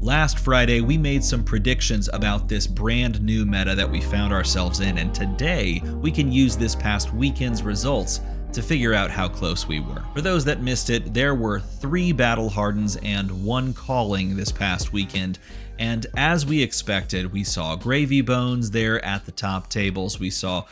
Last Friday, we made some predictions about this brand new meta that we found ourselves in, and today we can use this past weekend's results to figure out how close we were. For those that missed it, there were 3 Battle Hardens and 1 Calling this past weekend, and as we expected, we saw Gravy Bones there at the top tables. We saw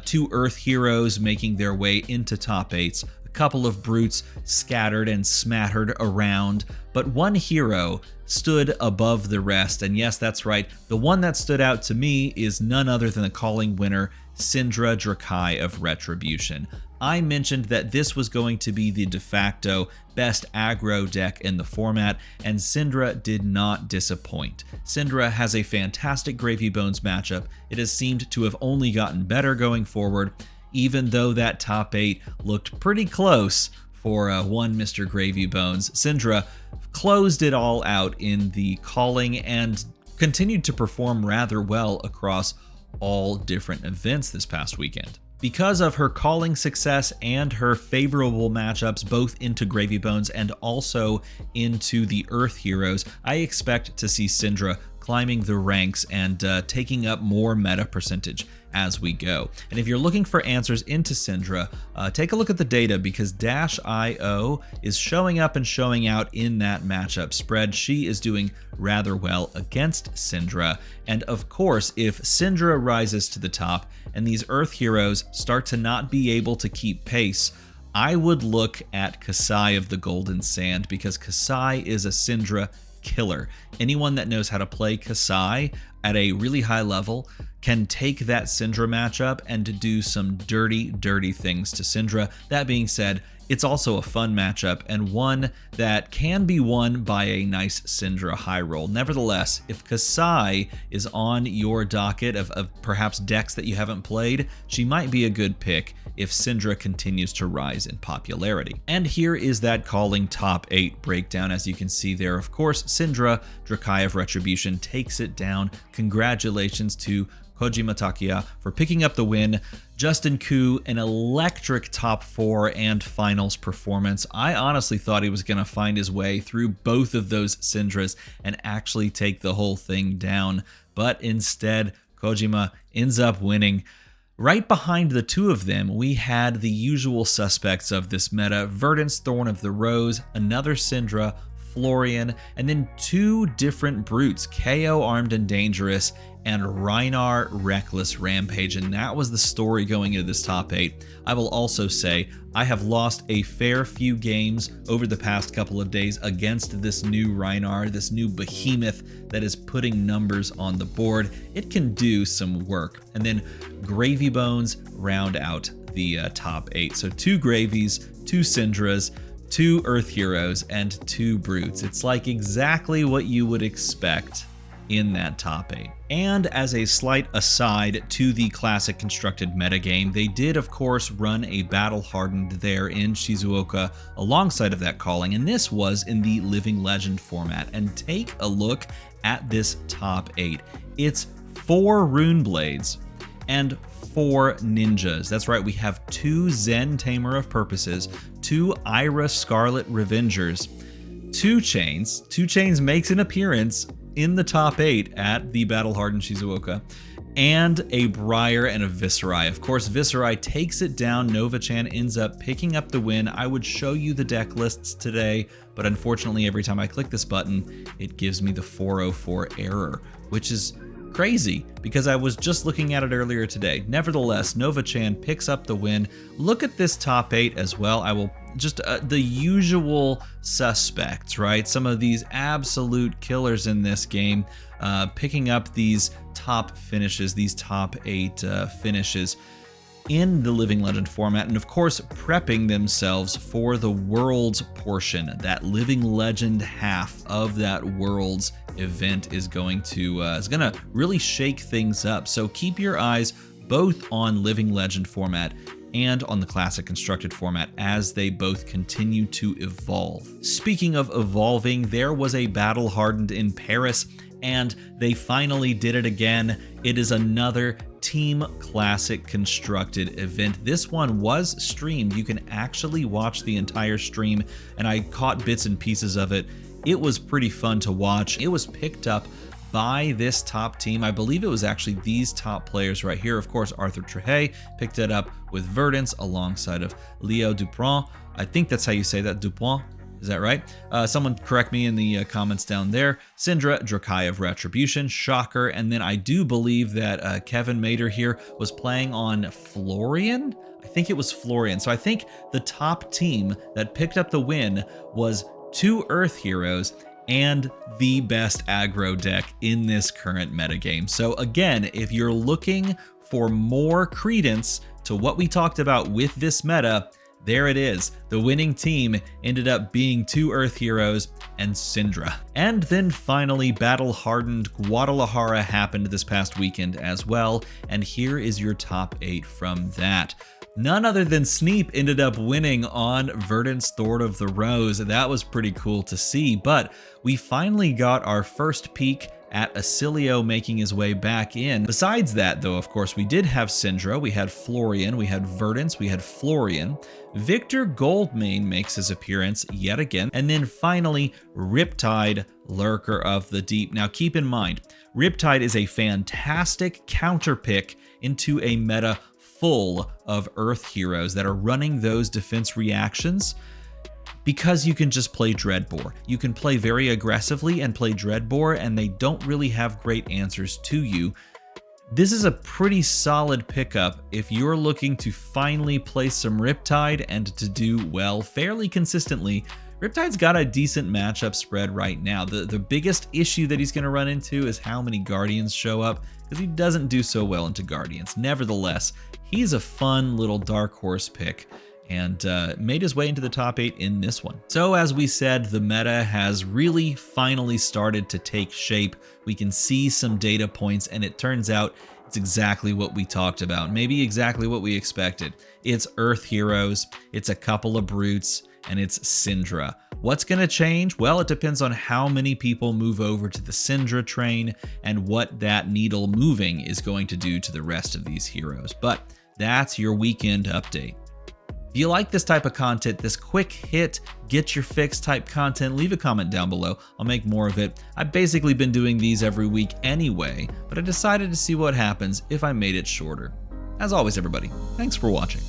2 Earth Heroes making their way into top 8s, a couple of Brutes scattered and smattered around, but one hero stood above the rest, and yes, that's right, the one that stood out to me is none other than the Calling winner, Syndra Drakai of Retribution. I mentioned that this was going to be the de facto best aggro deck in the format, and Syndra did not disappoint. Syndra has a fantastic Gravy Bones matchup. It has seemed to have only gotten better going forward, even though that top 8 looked pretty close for one Mr. Gravy Bones. Syndra closed it all out in the Calling and continued to perform rather well across all different events this past weekend. Because of her Calling success and her favorable matchups both into Gravy Bones and also into the Earth Heroes, I expect to see Syndra climbing the ranks and taking up more meta percentage as we go. And if you're looking for answers into Syndra, take a look at the data, because Dash.io is showing up and showing out in that matchup spread. She is doing rather well against Syndra. And of course, if Syndra rises to the top and these Earth Heroes start to not be able to keep pace, I would look at Kasai of the Golden Sand, because Kasai is a Syndra killer. Anyone that knows how to play Kasai at a really high level can take that Syndra matchup and do some dirty things to Syndra. That being said, it's also a fun matchup and one that can be won by a nice Syndra high roll. Nevertheless, if Kasai is on your docket of perhaps decks that you haven't played, she might be a good pick if Syndra continues to rise in popularity. And here is that Calling top 8 breakdown. As you can see there, of course, Syndra Drakai of Retribution takes it down. Congratulations to Kojima Takia for picking up the win. Justin Koo, an electric top 4 and finals performance. I honestly thought he was going to find his way through both of those Syndras and actually take the whole thing down, but instead Kojima ends up winning. Right behind the two of them, we had the usual suspects of this meta: Verdant's Thorn of the Rose, another Syndra, Florian, and then 2 different Brutes, KO Armed and Dangerous, and Rhinar Reckless Rampage, and that was the story going into this top 8. I will also say I have lost a fair few games over the past couple of days against this new Rhinar, this new behemoth that is putting numbers on the board. It can do some work. And then Gravy Bones round out the top 8. So 2 Gravies, 2 Syndras, 2 Earth Heroes, and 2 Brutes. It's like exactly what you would expect in that top 8. And as a slight aside to the classic constructed metagame, they did of course run a battle hardened there in Shizuoka alongside of that Calling, and this was in the Living Legend format. And take a look at this top 8. It's 4 Rune Blades and 4 Ninjas. That's right, we have 2 Zen Tamer of Purposes, 2 Ira Scarlet Revengers, 2 Chains. 2 Chains makes an appearance in the top 8 at the Battle Hardened Shizuoka, and a Briar and a Viserai. Of course, Viserai takes it down. Nova-chan ends up picking up the win. I would show you the deck lists today, but unfortunately every time I click this button, it gives me the 404 error, which is crazy because I was just looking at it earlier today. Nevertheless, Nova-chan picks up the win. Look at this top 8 as well. I will just the usual suspects, right? Some of these absolute killers in this game, picking up these top finishes, these top 8 finishes in the Living Legend format, and of course prepping themselves for the Worlds portion. That Living Legend half of that Worlds event is going to really shake things up. So keep your eyes both on Living Legend format and on the classic constructed format as they both continue to evolve. Speaking of evolving, there was a battle hardened in Paris, and they finally did it again. It is another Team Classic constructed event. This one was streamed. You can actually watch the entire stream, and I caught bits and pieces of it. It was pretty fun to watch. It was picked up by this top team. I believe it was actually these top players right here. Of course, Arthur Trehay picked it up with Verdance alongside of Leo Dupont. I think that's how you say that, Dupont. Is that right? Someone correct me in the comments down there. Syndra, Drakaev Retribution, Shocker, and then I do believe that Kevin Mader here was playing on Florian. I think it was Florian. So I think the top team that picked up the win was 2 Earth Heroes and the best aggro deck in this current metagame. So again, if you're looking for more credence to what we talked about with this meta, there it is. The winning team ended up being 2 Earth Heroes and Syndra. And then finally, battle-hardened Guadalajara happened this past weekend as well, and here is your top 8 from that. None other than Sneep ended up winning on Verdant's Thord of the Rose. That was pretty cool to see, but we finally got our first peek at Acilio making his way back in. Besides that, though, of course, we did have Syndra, we had Florian, we had Verdance, we had Florian. Victor Goldmane makes his appearance yet again. And then finally, Riptide, Lurker of the Deep. Now keep in mind, Riptide is a fantastic counter pick into a meta full of Earth Heroes that are running those defense reactions, because you can just play Dreadbore. You can play very aggressively and play Dreadbore, and they don't really have great answers to you. This is a pretty solid pickup if you're looking to finally play some Riptide and to do well fairly consistently. Riptide's got a decent matchup spread right now. The biggest issue that he's going to run into is how many Guardians show up, because he doesn't do so well into Guardians. Nevertheless, he's a fun little dark horse pick, and made his way into the top 8 in this one. So as we said, the meta has really finally started to take shape. We can see some data points, and it turns out it's exactly what we talked about, maybe exactly what we expected. It's Earth Heroes, it's a couple of Brutes, and it's Syndra. What's going to change? Well, it depends on how many people move over to the Syndra train and what that needle moving is going to do to the rest of these heroes. But that's your weekend update. If you like this type of content, this quick hit, get your fix type content, leave a comment down below. I'll make more of it. I've basically been doing these every week anyway, but I decided to see what happens if I made it shorter. As always, everybody, thanks for watching.